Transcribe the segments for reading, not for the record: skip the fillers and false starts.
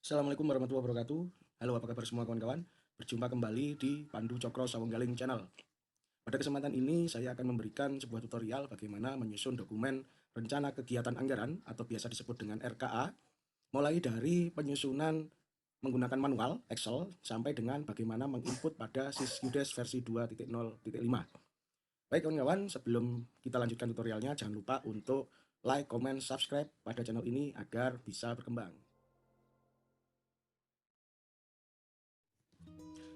Assalamualaikum warahmatullahi wabarakatuh. Halo, apa kabar semua kawan-kawan? Berjumpa kembali di Pandu Cokro Sawunggaling Channel. Pada kesempatan ini saya akan memberikan sebuah tutorial bagaimana menyusun dokumen rencana kegiatan anggaran atau biasa disebut dengan RKA, mulai dari penyusunan menggunakan manual Excel sampai dengan bagaimana menginput pada SysQdes versi 2.0.5. Baik kawan-kawan, sebelum kita lanjutkan tutorialnya, jangan lupa untuk like, comment, subscribe pada channel ini agar bisa berkembang.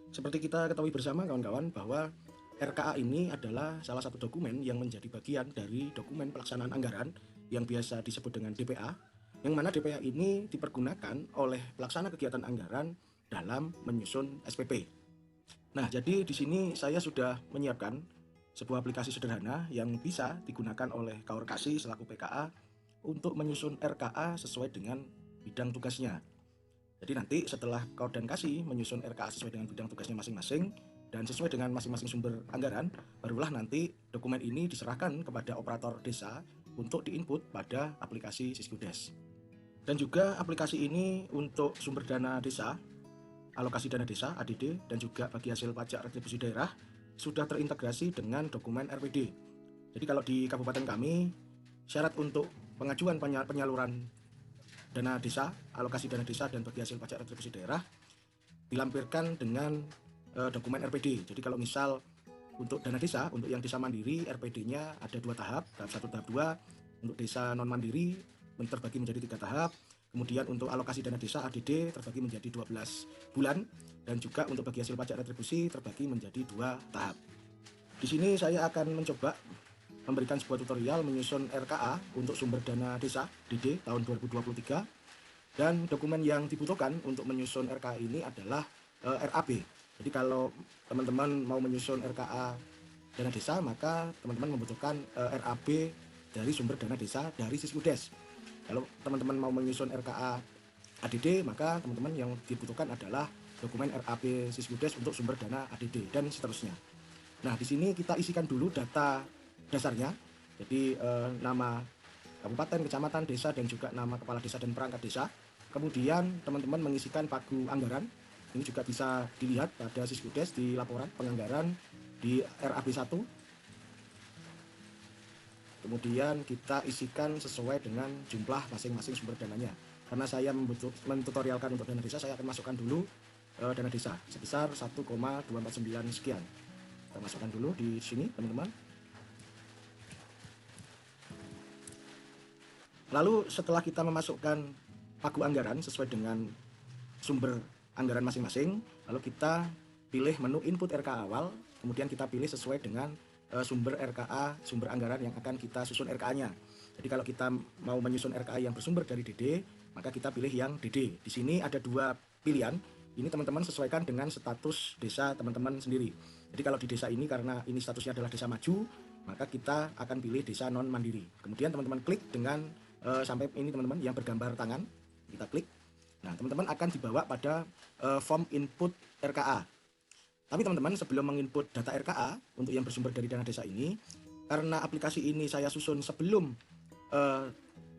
Seperti kita ketahui bersama kawan-kawan bahwa RKA ini adalah salah satu dokumen yang menjadi bagian dari dokumen pelaksanaan anggaran yang biasa disebut dengan DPA, yang mana DPA ini dipergunakan oleh pelaksana kegiatan anggaran dalam menyusun SPP. Nah, jadi di sini saya sudah menyiapkan sebuah aplikasi sederhana yang bisa digunakan oleh Kaorkasi selaku PKA untuk menyusun RKA sesuai dengan bidang tugasnya. Jadi nanti setelah Kau dan Kasih menyusun RKA sesuai dengan bidang tugasnya masing-masing dan sesuai dengan masing-masing sumber anggaran, barulah nanti dokumen ini diserahkan kepada operator desa untuk diinput pada aplikasi SysQdes. Dan juga aplikasi ini untuk sumber dana desa, alokasi dana desa (ADD) dan juga bagi hasil pajak retribusi daerah sudah terintegrasi dengan dokumen RPD. Jadi kalau di kabupaten kami, syarat untuk pengajuan penyaluran dana desa, alokasi dana desa dan bagi hasil pajak retribusi daerah dilampirkan dengan dokumen RPD. Jadi kalau misal untuk dana desa, untuk yang desa mandiri, RPD-nya ada 2 tahap, tahap 1, tahap 2. Untuk desa non mandiri terbagi menjadi 3 tahap. Kemudian untuk alokasi dana desa ADD terbagi menjadi 12 bulan dan juga untuk bagi hasil pajak retribusi terbagi menjadi 2 tahap. Di sini saya akan mencoba memberikan sebuah tutorial menyusun RKA untuk sumber dana desa DD tahun 2023, dan dokumen yang dibutuhkan untuk menyusun RKA ini adalah RAB. Jadi kalau teman-teman mau menyusun RKA dana desa, maka teman-teman membutuhkan RAB dari sumber dana desa dari SysQdes. Kalau teman-teman mau menyusun RKA ADD, maka teman-teman yang dibutuhkan adalah dokumen RAB SysQdes untuk sumber dana ADD dan seterusnya. Nah, di sini kita isikan dulu data dasarnya. Jadi nama kabupaten, kecamatan, desa, dan juga nama kepala desa dan perangkat desa. Kemudian teman-teman mengisikan pagu anggaran. Ini juga bisa dilihat pada SysQdes di laporan penganggaran di RAB 1. Kemudian kita isikan sesuai dengan jumlah masing-masing sumber dananya. Karena saya mentutorialkan untuk dana desa, saya akan masukkan dulu dana desa sebesar 1,249 sekian. Kita masukkan dulu di sini teman-teman. Lalu setelah kita memasukkan pagu anggaran sesuai dengan sumber anggaran masing-masing, lalu kita pilih menu input RKA awal, kemudian kita pilih sesuai dengan sumber RKA, sumber anggaran yang akan kita susun RKA-nya. Jadi kalau kita mau menyusun RKA yang bersumber dari DD, maka kita pilih yang DD. Di sini ada 2 pilihan. Ini teman-teman sesuaikan dengan status desa teman-teman sendiri. Jadi kalau di desa ini, karena ini statusnya adalah desa maju, maka kita akan pilih desa non mandiri. Kemudian teman-teman klik dengan sampai ini teman-teman yang bergambar tangan, kita klik. Nah, teman-teman akan dibawa pada form input RKA. Tapi teman-teman, sebelum menginput data RKA untuk yang bersumber dari dana desa ini, karena aplikasi ini saya susun sebelum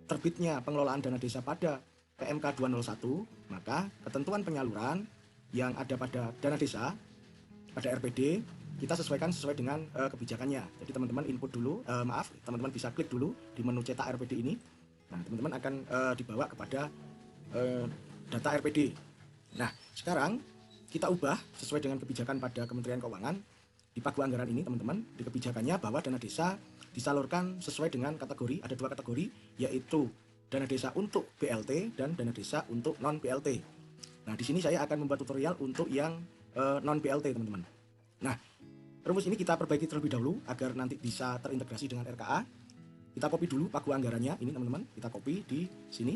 terbitnya pengelolaan dana desa pada PMK 201, maka ketentuan penyaluran yang ada pada dana desa, pada RPD, kita sesuaikan sesuai dengan kebijakannya. Jadi teman-teman input dulu, teman-teman bisa klik dulu di menu cetak RPD ini. Nah, teman-teman akan dibawa kepada data RPD. Nah, sekarang kita ubah sesuai dengan kebijakan pada Kementerian Keuangan. Di pagu anggaran ini teman-teman, di kebijakannya bahwa dana desa disalurkan sesuai dengan kategori. Ada 2 kategori, yaitu dana desa untuk BLT dan dana desa untuk non BLT. Nah, di sini saya akan membuat tutorial untuk yang non BLT teman-teman. Nah, rumus ini kita perbaiki terlebih dahulu agar nanti bisa terintegrasi dengan RKA. Kita copy dulu pagu anggarannya ini teman-teman, kita copy di sini.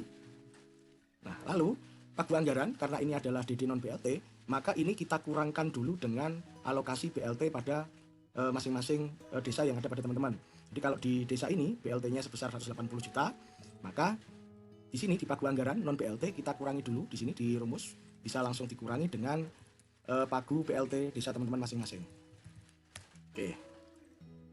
Nah, lalu pagu anggaran, karena ini adalah DD non BLT, maka ini kita kurangkan dulu dengan alokasi BLT pada masing-masing desa yang ada pada teman-teman. Jadi kalau di desa ini BLT-nya sebesar 180 juta, maka di sini di pagu anggaran non BLT kita kurangi dulu di sini di rumus, bisa langsung dikurangi dengan pagu BLT desa teman-teman masing-masing. Oke.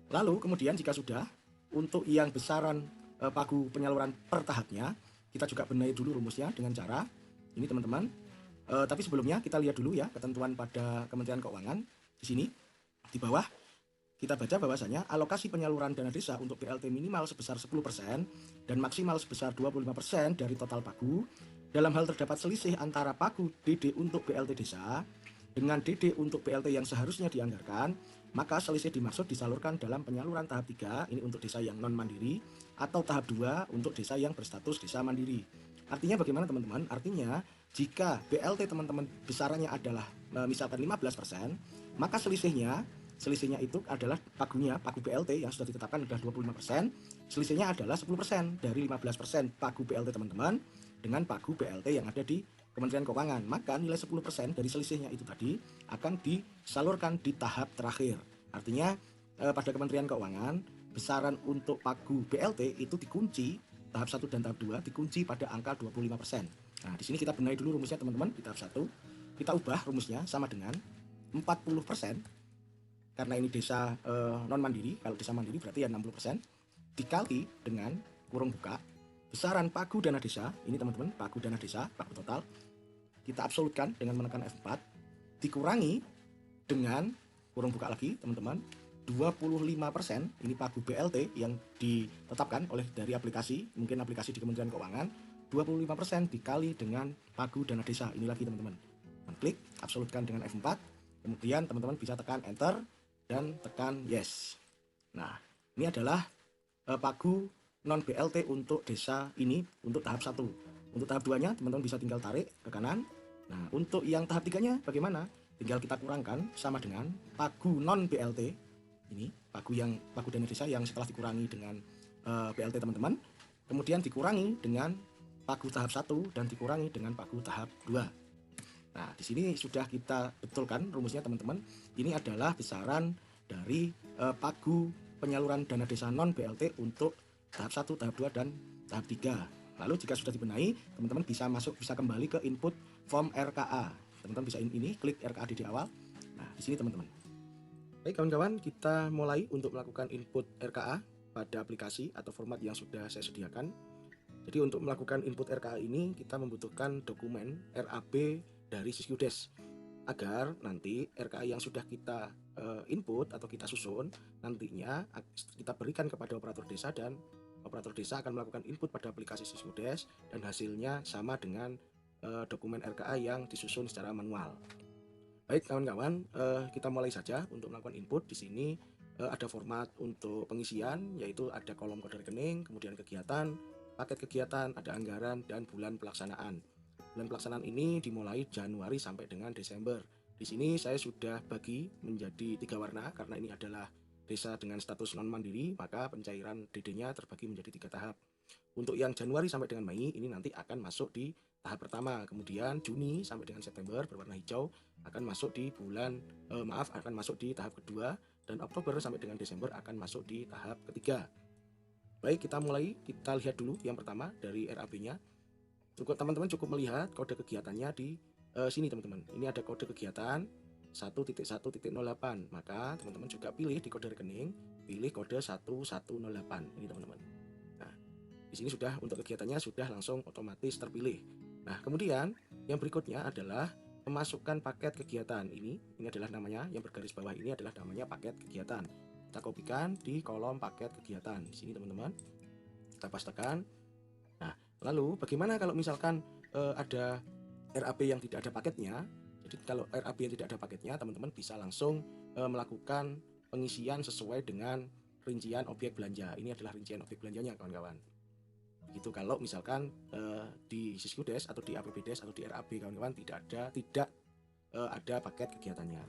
Lalu kemudian jika sudah, untuk yang besaran pagu penyaluran per tahapnya, kita juga benahi dulu rumusnya dengan cara Ini teman-teman. Tapi sebelumnya kita lihat dulu ya ketentuan pada Kementerian Keuangan. Di sini di bawah kita baca bahwasanya alokasi penyaluran dana desa untuk BLT minimal sebesar 10% dan maksimal sebesar 25% dari total pagu. Dalam hal terdapat selisih antara pagu DD untuk BLT desa dengan DD untuk BLT yang seharusnya dianggarkan, maka selisih dimaksud disalurkan dalam penyaluran tahap 3, ini untuk desa yang non mandiri, atau tahap 2 untuk desa yang berstatus desa mandiri. Artinya bagaimana teman-teman? Artinya jika BLT teman-teman besarannya adalah misalkan 15%, maka selisihnya itu adalah pagunya, pagu BLT yang sudah ditetapkan adalah 25%, selisihnya adalah 10% dari 15% pagu BLT teman-teman dengan pagu BLT yang ada di Kementerian Keuangan. Maka nilai 10% dari selisihnya itu tadi akan disalurkan di tahap terakhir. Artinya pada Kementerian Keuangan besaran untuk pagu BLT itu dikunci tahap 1 dan tahap 2 dikunci pada angka 25%. Nah, di sini kita benahi dulu rumusnya teman-teman. Di tahap 1 kita ubah rumusnya sama dengan 40%. Karena ini desa non mandiri, kalau desa mandiri berarti ya 60%, dikali dengan kurung buka besaran pagu dana desa, ini teman-teman, pagu dana desa, pagu total, kita absolutkan dengan menekan F4, dikurangi dengan kurung buka lagi teman-teman, 25%, ini pagu BLT yang ditetapkan oleh dari aplikasi, mungkin aplikasi di Kementerian Keuangan, 25% dikali dengan pagu dana desa, ini lagi teman-teman. Klik, absolutkan dengan F4, kemudian teman-teman bisa tekan enter, dan tekan yes. Nah, ini adalah pagu non BLT untuk desa ini untuk tahap 1. Untuk tahap 2-nya teman-teman bisa tinggal tarik ke kanan. Nah, untuk yang tahap 3-nya bagaimana? Tinggal kita kurangkan sama dengan pagu non BLT. Ini pagu dana desa yang setelah dikurangi dengan BLT teman-teman, kemudian dikurangi dengan pagu tahap 1 dan dikurangi dengan pagu tahap 2. Nah, di sini sudah kita betulkan rumusnya teman-teman. Ini adalah besaran dari pagu penyaluran dana desa non BLT untuk tahap 1, tahap 2 dan tahap 3. Lalu jika sudah dibenahi, teman-teman bisa kembali ke input form RKA. Teman-teman bisa ini klik RKA di awal. Nah, di sini teman-teman. Baik kawan-kawan, kita mulai untuk melakukan input RKA pada aplikasi atau format yang sudah saya sediakan. Jadi untuk melakukan input RKA ini kita membutuhkan dokumen RAB dari Siskudes agar nanti RKA yang sudah kita input atau kita susun nantinya kita berikan kepada operator desa dan operator desa akan melakukan input pada aplikasi Siskudes dan hasilnya sama dengan dokumen RKA yang disusun secara manual. Baik kawan-kawan, kita mulai saja untuk melakukan input. Di sini ada format untuk pengisian, yaitu ada kolom kode rekening, kemudian kegiatan, paket kegiatan, ada anggaran, dan bulan pelaksanaan. Bulan pelaksanaan ini dimulai Januari sampai dengan Desember. Di sini saya sudah bagi menjadi 3 warna karena ini adalah desa dengan status non mandiri, maka pencairan DD-nya terbagi menjadi 3 tahap. Untuk yang Januari sampai dengan Mei ini nanti akan masuk di tahap pertama, kemudian Juni sampai dengan September berwarna hijau akan masuk di akan masuk di tahap kedua, dan Oktober sampai dengan Desember akan masuk di tahap ketiga. Baik, kita lihat dulu yang pertama dari RAB-nya. Teman-teman cukup melihat kode kegiatannya di sini teman-teman. Ini ada kode kegiatan 1.1.08. Maka teman-teman juga pilih di kode rekening, pilih kode 1108 ini teman-teman. Nah, di sini sudah untuk kegiatannya sudah langsung otomatis terpilih. Nah, kemudian yang berikutnya adalah memasukkan paket kegiatan. Ini adalah namanya, yang bergaris bawah ini adalah namanya paket kegiatan. Kita kopikan di kolom paket kegiatan. Di sini teman-teman. Kita pastekan. Nah, lalu bagaimana kalau misalkan ada RAB yang tidak ada paketnya? Jadi kalau RAB yang tidak ada paketnya, teman-teman bisa langsung melakukan pengisian sesuai dengan rincian objek belanja. Ini adalah rincian objek belanjanya kawan-kawan. Begitu kalau misalkan di Siskudes atau di APBDes atau di RAB kawan-kawan tidak ada paket kegiatannya.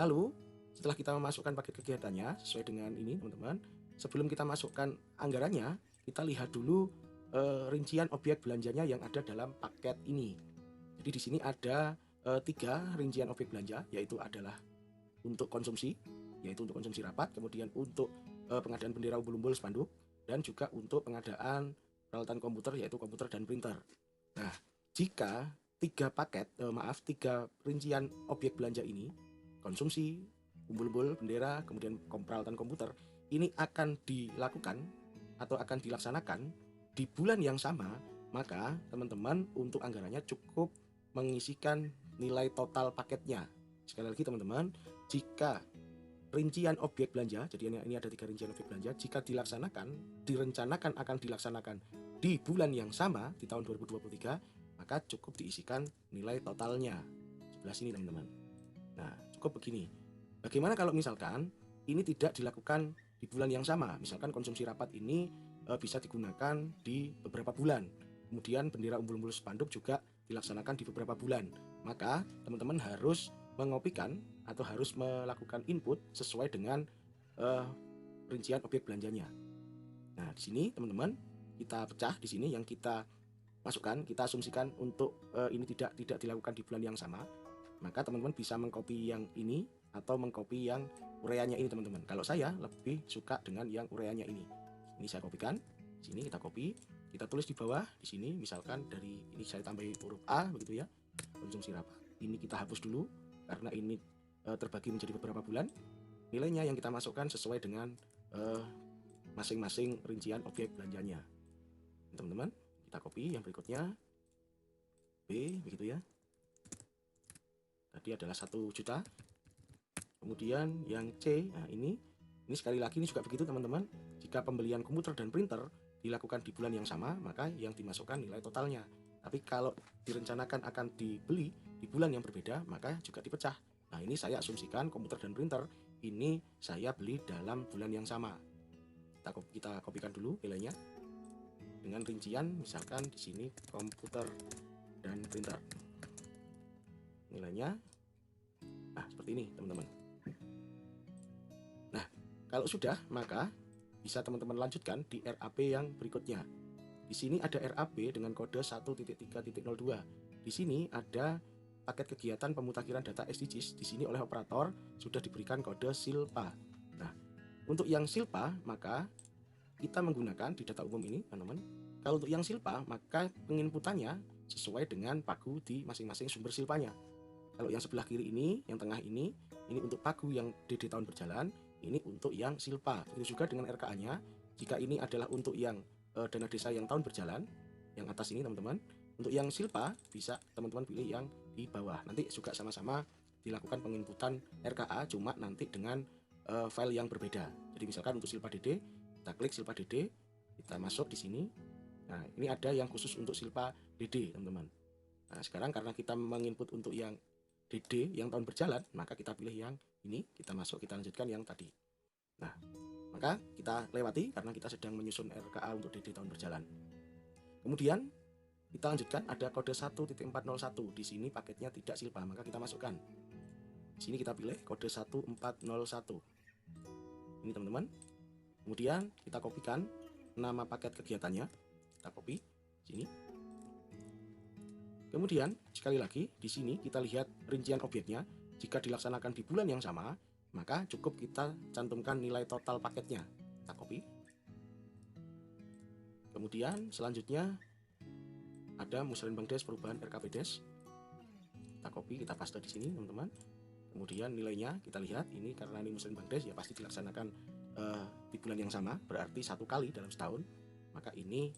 Lalu setelah kita memasukkan paket kegiatannya sesuai dengan ini teman-teman, sebelum kita masukkan anggarannya, kita lihat dulu rincian objek belanjanya yang ada dalam paket ini. Jadi di sini ada 3 rincian objek belanja, yaitu adalah untuk konsumsi, yaitu untuk konsumsi rapat, kemudian untuk pengadaan bendera umbul-umbul spanduk, dan juga untuk pengadaan peralatan komputer, yaitu komputer dan printer. Nah, jika 3 rincian objek belanja ini, konsumsi, umbul-umbul, bendera, kemudian peralatan komputer, ini akan dilakukan atau akan dilaksanakan di bulan yang sama maka teman-teman untuk anggarannya cukup mengisikan nilai total paketnya. Sekali lagi teman-teman, jika rincian objek belanja, jadi ini ada 3 rincian objek belanja, jika direncanakan akan dilaksanakan di bulan yang sama di tahun 2023, maka cukup diisikan nilai totalnya sebelah sini teman-teman. Nah, cukup begini. Bagaimana kalau misalkan ini tidak dilakukan di bulan yang sama? Misalkan konsumsi rapat ini bisa digunakan di beberapa bulan. Kemudian bendera umbul-umbul spanduk juga dilaksanakan di beberapa bulan. Maka teman-teman harus mengopikan atau harus melakukan input sesuai dengan rincian objek belanjanya. Nah, di sini teman-teman kita pecah di sini yang kita masukkan, kita asumsikan untuk ini tidak dilakukan di bulan yang sama. Maka teman-teman bisa mengcopy yang ini atau mengcopy yang ureanya ini teman-teman. Kalau saya lebih suka dengan yang ureanya ini. Ini saya kopikan. Di sini kita copy, kita tulis di bawah di sini misalkan dari ini saya tambahin huruf A begitu ya. Konsumsi rapat. Ini kita hapus dulu karena ini terbagi menjadi beberapa bulan. Nilainya yang kita masukkan sesuai dengan masing-masing rincian objek belanjanya. Teman-teman, kita copy yang berikutnya. B begitu ya. Tadi adalah 1 juta. Kemudian yang C, nah ini sekali lagi ini juga begitu teman-teman. Jika pembelian komputer dan printer dilakukan di bulan yang sama, maka yang dimasukkan nilai totalnya. Tapi kalau direncanakan akan dibeli di bulan yang berbeda, maka juga dipecah. Nah, ini saya asumsikan komputer dan printer ini saya beli dalam bulan yang sama. Kita kopikan dulu nilainya dengan rincian, misalkan di sini komputer dan printer. Nilainya, nah seperti ini teman-teman. Nah, kalau sudah, maka bisa teman-teman lanjutkan di RAP yang berikutnya. Di sini ada RAP dengan kode 1.3.02. Di sini ada paket kegiatan pemutakhiran data SDGs. Di sini oleh operator sudah diberikan kode SILPA. Nah, untuk yang SILPA maka kita menggunakan di data umum ini, teman-teman. Kalau untuk yang SILPA maka penginputannya sesuai dengan pagu di masing-masing sumber SILPA-nya. Kalau yang sebelah kiri ini, yang tengah ini untuk pagu yang DD tahun berjalan, ini untuk yang SILPA. Begitu juga dengan RKA-nya. Jika ini adalah untuk yang dana desa yang tahun berjalan, yang atas ini teman-teman. Untuk yang SILPA bisa teman-teman pilih yang di bawah. Nanti juga sama-sama dilakukan penginputan RKA, cuma nanti dengan file yang berbeda. Jadi misalkan untuk SILPA DD, kita klik SILPA DD, kita masuk di sini. Nah, ini ada yang khusus untuk SILPA DD, teman-teman. Nah, sekarang karena kita menginput untuk yang DD yang tahun berjalan, maka kita pilih yang ini, kita masuk, kita lanjutkan yang tadi. Nah, maka kita lewati karena kita sedang menyusun RKA untuk DD tahun berjalan. Kemudian kita lanjutkan, ada kode 1.401. Di sini paketnya tidak SILPA, maka kita masukkan. Di sini kita pilih kode 1401. Ini teman-teman. Kemudian kita kopikan nama paket kegiatannya. Kita copy sini. Kemudian sekali lagi di sini kita lihat rincian objeknya. Jika dilaksanakan di bulan yang sama, maka cukup kita cantumkan nilai total paketnya. Kita copy. Kemudian selanjutnya ada Musrenbang Des perubahan RKP Des. Kita copy, kita paste di sini teman-teman. Kemudian nilainya kita lihat, ini karena ini Musrenbang Des ya pasti dilaksanakan di bulan yang sama, berarti 1 kali dalam setahun. Maka ini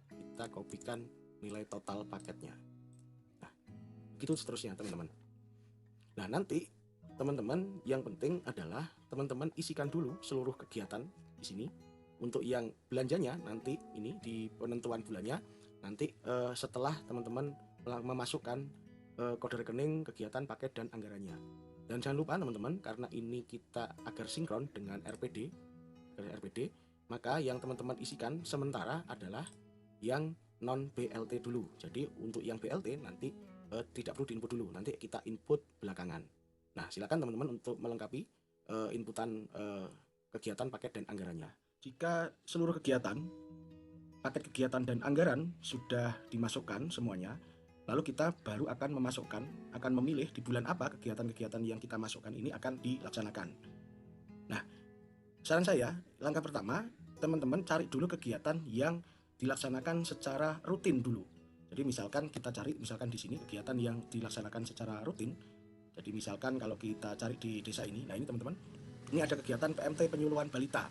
kita kopikan nilai total paketnya. Nah, begitu seterusnya teman-teman. Nah, nanti teman-teman yang penting adalah teman-teman isikan dulu seluruh kegiatan di sini. Untuk yang belanjanya nanti ini di penentuan bulannya, nanti setelah teman-teman memasukkan kode rekening, kegiatan, paket, dan anggarannya. Dan jangan lupa teman-teman, karena ini kita agar sinkron dengan RPD, maka yang teman-teman isikan sementara adalah yang non BLT dulu. Jadi untuk yang BLT nanti tidak perlu diinput dulu, nanti kita input belakangan. Nah, silakan teman-teman untuk melengkapi inputan kegiatan, paket, dan anggarannya. Jika seluruh kegiatan, paket kegiatan, dan anggaran sudah dimasukkan semuanya, lalu kita baru akan memilih di bulan apa kegiatan-kegiatan yang kita masukkan ini akan dilaksanakan. Nah, saran saya, langkah pertama, teman-teman cari dulu kegiatan yang dilaksanakan secara rutin dulu. Jadi misalkan kita cari, misalkan di sini kegiatan yang dilaksanakan secara rutin. Jadi misalkan kalau kita cari di desa ini, nah ini teman-teman, ini ada kegiatan PMT penyuluhan balita.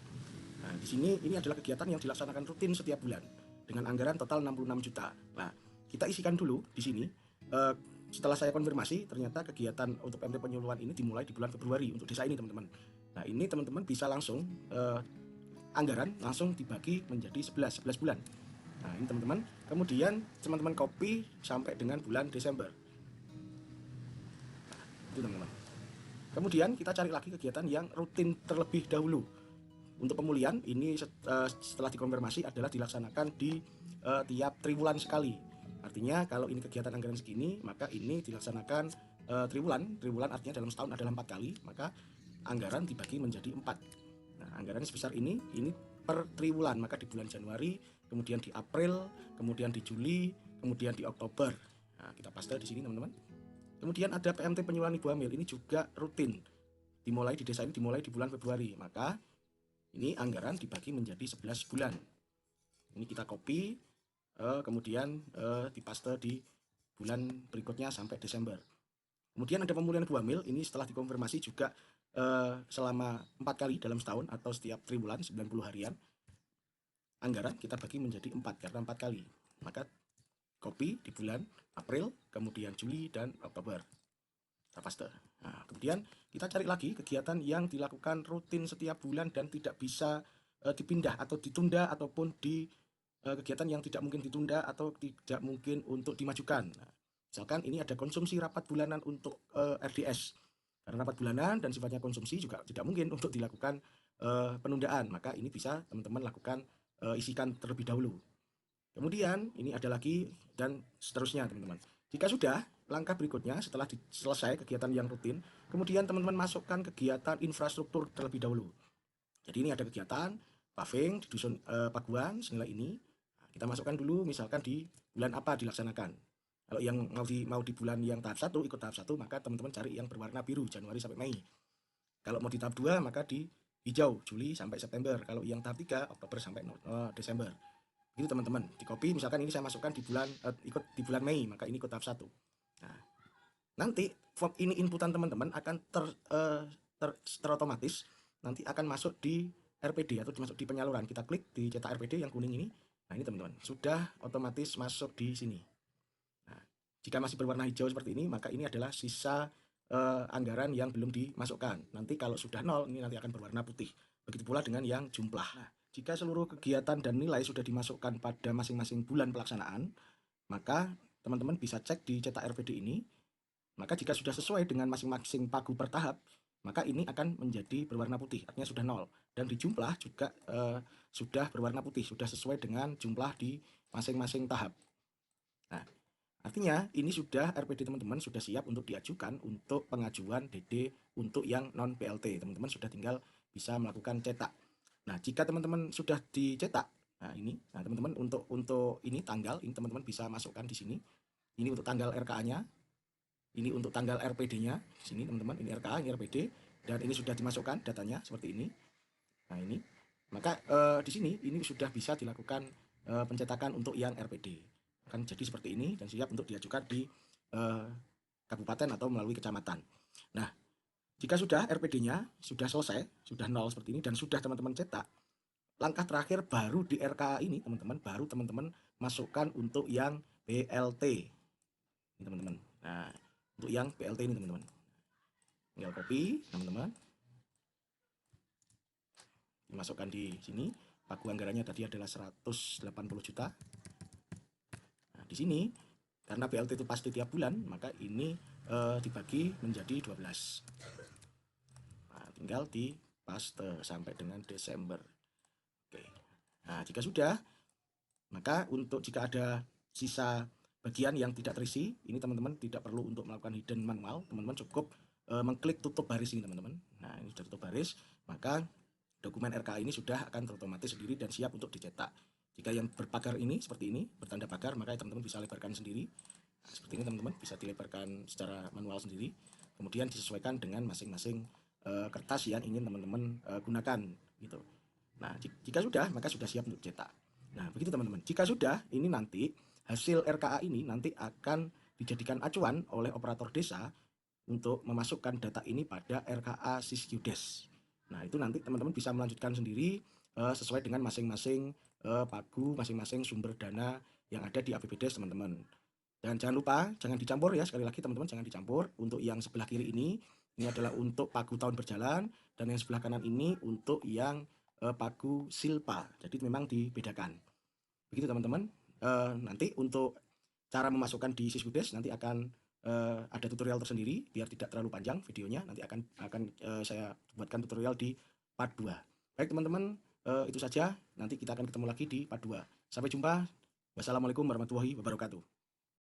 Nah, di sini ini adalah kegiatan yang dilaksanakan rutin setiap bulan. dengan anggaran total 66 juta. Nah, kita isikan dulu di sini. Setelah saya konfirmasi, ternyata kegiatan untuk PMT penyuluhan ini dimulai di bulan Februari untuk desa ini, teman-teman. Nah, ini teman-teman bisa langsung anggaran langsung dibagi menjadi 11 bulan. Nah, ini teman-teman. Kemudian teman-teman copy sampai dengan bulan Desember. Nah, itu teman-teman. Kemudian kita cari lagi kegiatan yang rutin terlebih dahulu. Untuk pemulihan ini setelah dikonfirmasi adalah dilaksanakan di tiap triwulan sekali. Artinya kalau ini kegiatan anggaran segini, maka ini dilaksanakan triwulan artinya dalam setahun adalah 4 kali, maka anggaran dibagi menjadi 4. Nah, anggaran sebesar ini per triwulan, maka di bulan Januari, kemudian di April, kemudian di Juli, kemudian di Oktober. Nah, kita paste di sini, teman-teman. Kemudian ada PMT penyuluhan ibu hamil, ini juga rutin. Dimulai di desa ini dimulai di bulan Februari, maka ini anggaran dibagi menjadi 11 bulan. Ini kita copy, kemudian dipaste di bulan berikutnya sampai Desember. Kemudian ada pemulihan ibu hamil, ini setelah dikonfirmasi juga selama 4 kali dalam setahun atau setiap triwulan 90 harian. Anggaran kita bagi menjadi 4 karena 4 kali. Maka copy di bulan April, kemudian Juli dan Oktober. Kita paste. Nah, kemudian kita cari lagi kegiatan yang dilakukan rutin setiap bulan dan tidak bisa dipindah atau ditunda, ataupun di kegiatan yang tidak mungkin ditunda atau tidak mungkin untuk dimajukan. Nah, misalkan ini ada konsumsi rapat bulanan untuk RDS. Karena rapat bulanan dan sifatnya konsumsi juga tidak mungkin untuk dilakukan penundaan. Maka ini bisa teman-teman lakukan isikan terlebih dahulu. Kemudian ini ada lagi dan seterusnya, teman-teman. Jika sudah, langkah berikutnya setelah selesai kegiatan yang rutin, kemudian teman-teman masukkan kegiatan infrastruktur terlebih dahulu. Jadi ini ada kegiatan paving di dusun Paguan senilai ini. Nah, kita masukkan dulu misalkan di bulan apa dilaksanakan. Kalau yang mau di bulan yang tahap 1, ikut tahap 1, maka teman-teman cari yang berwarna biru, Januari sampai Mei. Kalau mau di tahap 2, maka di hijau, Juli sampai September. Kalau yang tahap 3, Oktober sampai Desember. Gitu teman-teman, di copy, misalkan ini saya masukkan di bulan ikut di bulan Mei, maka ini ikut tahap 1. Nah, nanti form ini inputan teman-teman akan terotomatis nanti akan masuk di RPD atau masuk di penyaluran. Kita klik di cetak RPD yang kuning ini. Nah, ini teman-teman, sudah otomatis masuk di sini. Nah, jika masih berwarna hijau seperti ini, maka ini adalah sisa anggaran yang belum dimasukkan. Nanti kalau sudah 0, ini nanti akan berwarna putih. Begitu pula dengan yang jumlah. Nah, jika seluruh kegiatan dan nilai sudah dimasukkan pada masing-masing bulan pelaksanaan, maka teman-teman bisa cek di cetak RPD ini. Maka jika sudah sesuai dengan masing-masing pagu per tahap, maka ini akan menjadi berwarna putih, artinya sudah 0. Dan di jumlah juga sudah berwarna putih, sudah sesuai dengan jumlah di masing-masing tahap. Nah, artinya ini sudah RPD teman-teman sudah siap untuk diajukan untuk pengajuan DD untuk yang non PLT. Teman-teman sudah tinggal bisa melakukan cetak. Nah, jika teman-teman sudah dicetak, nah teman-teman untuk ini tanggal, ini teman-teman bisa masukkan di sini. Ini untuk tanggal RKA-nya, ini untuk tanggal RPD-nya, di sini teman-teman, ini RKA, ini RPD, dan ini sudah dimasukkan datanya seperti ini. Nah, ini, maka di sini ini sudah bisa dilakukan pencetakan untuk yang RPD. Akan jadi seperti ini dan siap untuk diajukan di kabupaten atau melalui kecamatan. Nah, jika sudah RPD-nya sudah selesai, sudah 0 seperti ini dan sudah teman-teman cetak, langkah terakhir baru di RKA ini teman-teman, baru teman-teman masukkan untuk yang BLT. Ini teman-teman. Nah, untuk yang BLT ini teman-teman. Tinggal copy, teman-teman. Dimasukkan di sini. Pagu anggarannya tadi adalah 180 juta. Nah, di sini karena BLT itu pasti tiap bulan, maka ini dibagi menjadi 12. Tinggal di paste sampai dengan Desember. Oke. Nah, jika sudah, maka untuk jika ada sisa bagian yang tidak terisi, ini teman-teman tidak perlu untuk melakukan hidden manual, teman-teman cukup mengklik tutup baris ini teman-teman. Nah, ini sudah tutup baris, maka dokumen RKA ini sudah akan otomatis sendiri dan siap untuk dicetak. Jika yang berpagar ini seperti ini, bertanda pagar, maka teman-teman bisa lebarkan sendiri. Nah, seperti ini teman-teman bisa dilebarkan secara manual sendiri, kemudian disesuaikan dengan masing-masing kertas yang ingin teman-teman gunakan gitu. Nah, jika sudah, maka sudah siap untuk cetak. Nah, begitu teman-teman. Jika sudah, ini nanti hasil RKA ini nanti akan dijadikan acuan oleh operator desa untuk memasukkan data ini pada RKA Sisqdes. Nah, itu nanti teman-teman bisa melanjutkan sendiri sesuai dengan masing-masing pagu masing-masing sumber dana yang ada di APBDes teman-teman. Dan jangan lupa, jangan dicampur ya, sekali lagi teman-teman jangan dicampur. Untuk yang sebelah kiri ini adalah untuk pagu tahun berjalan, dan yang sebelah kanan ini untuk yang pagu silpa. Jadi memang dibedakan. Begitu teman-teman. Nanti untuk cara memasukkan di Siswikdes nanti akan ada tutorial tersendiri biar tidak terlalu panjang videonya. Nanti akan saya buatkan tutorial di part 2. Baik teman-teman, itu saja. Nanti kita akan ketemu lagi di part 2. Sampai jumpa. Wassalamualaikum warahmatullahi wabarakatuh.